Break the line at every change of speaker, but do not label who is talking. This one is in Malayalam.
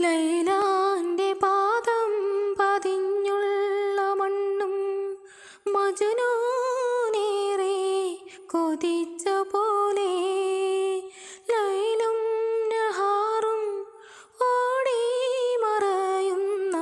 ലൈലാന്റെ പാദം പതിഞ്ഞുള്ള മണ്ണും മജ്നൂനേറെ കൊതിച്ച പോലെ ലൈലും നഹാറും ഓടി മറയുന്ന